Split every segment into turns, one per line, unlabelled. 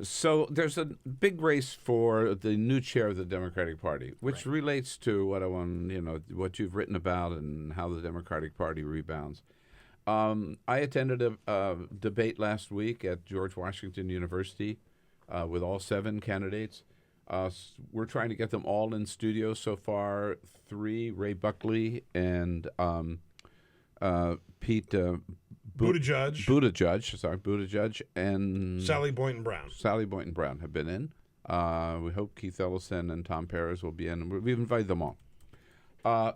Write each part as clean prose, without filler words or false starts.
So there's a big race for the new chair of the Democratic Party, which relates to what I want, what you've written about and how the Democratic Party rebounds. I attended a debate last week at George Washington University with all 7 candidates. We're trying to get them all in studio so far. 3, Ray Buckley and Pete Buttigieg, and
Sally Boynton Brown
have been in. We hope Keith Ellison and Tom Perez will be in. We've invited them all.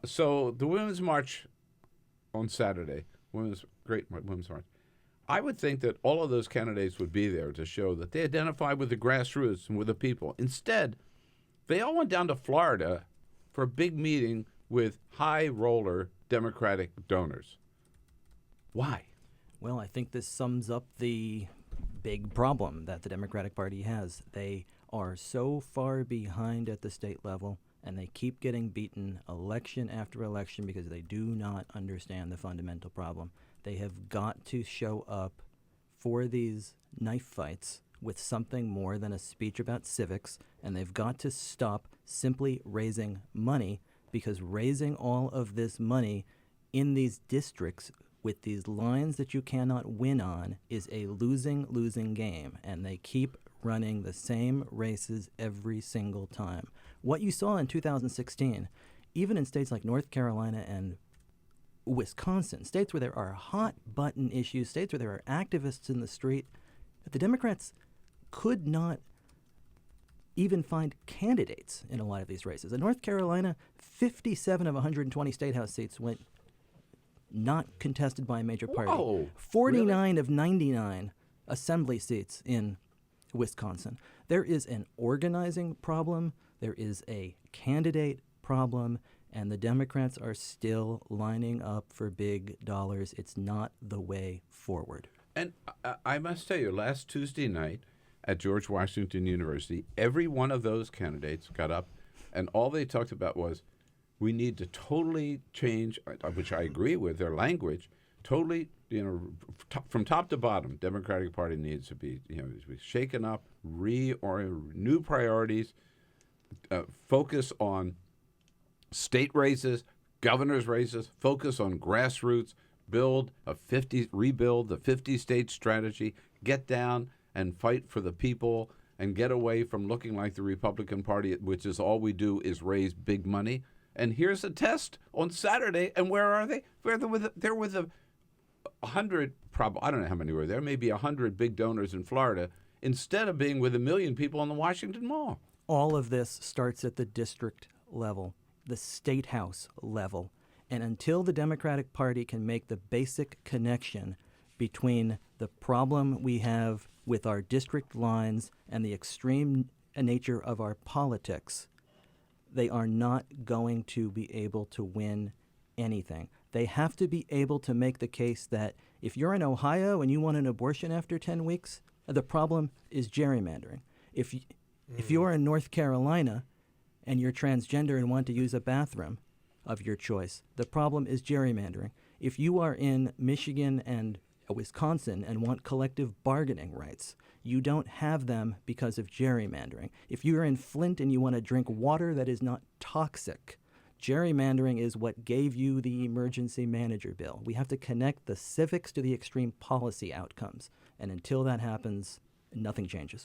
So the Women's March on Saturday, Women's March. I would think that all of those candidates would be there to show that they identify with the grassroots and with the people. Instead, they all went down to Florida for a big meeting with high roller Democratic donors. Why?
Well, I think this sums up the big problem that the Democratic Party has. They are so far behind at the state level, and they keep getting beaten election after election because they do not understand the fundamental problem. They have got to show up for these knife fights with something more than a speech about civics, and they've got to stop simply raising money, because raising all of this money in these districts with these lines that you cannot win on is a losing game, and they keep running the same races every single time. What you saw in 2016, even in states like North Carolina and Wisconsin, states where there are hot-button issues, states where there are activists in the street, the Democrats could not even find candidates in a lot of these races. In North Carolina, 57 of 120 state house seats went not contested by a major party.
Whoa,
49 of 99 assembly seats in Wisconsin. There is an organizing problem. There is a candidate problem. And the Democrats are still lining up for big dollars. It's not the way forward.
And I must tell you, last Tuesday night at George Washington University, every one of those candidates got up, and all they talked about was, we need to totally change, which I agree with, their language, totally, from top to bottom, Democratic Party needs to be, shaken up, new priorities, focus on state races, governor's races, focus on grassroots, rebuild the 50-state strategy, get down and fight for the people, and get away from looking like the Republican Party, which is all we do is raise big money. And here's a test on Saturday, and where are they? They're with 100, I don't know how many were there, maybe 100 big donors in Florida, instead of being with 1 million people on the Washington Mall.
All of this starts at the district level, the state house level. And until the Democratic Party can make the basic connection between the problem we have with our district lines and the extreme nature of our politics, they are not going to be able to win anything. They have to be able to make the case that if you're in Ohio and you want an abortion after 10 weeks, the problem is gerrymandering. If you're in North Carolina and you're transgender and want to use a bathroom of your choice, the problem is gerrymandering. If you are in Michigan and Wisconsin and want collective bargaining rights, you don't have them because of gerrymandering. If you're in Flint and you want to drink water that is not toxic, gerrymandering is what gave you the emergency manager bill. We have to connect the civics to the extreme policy outcomes. And until that happens, nothing changes.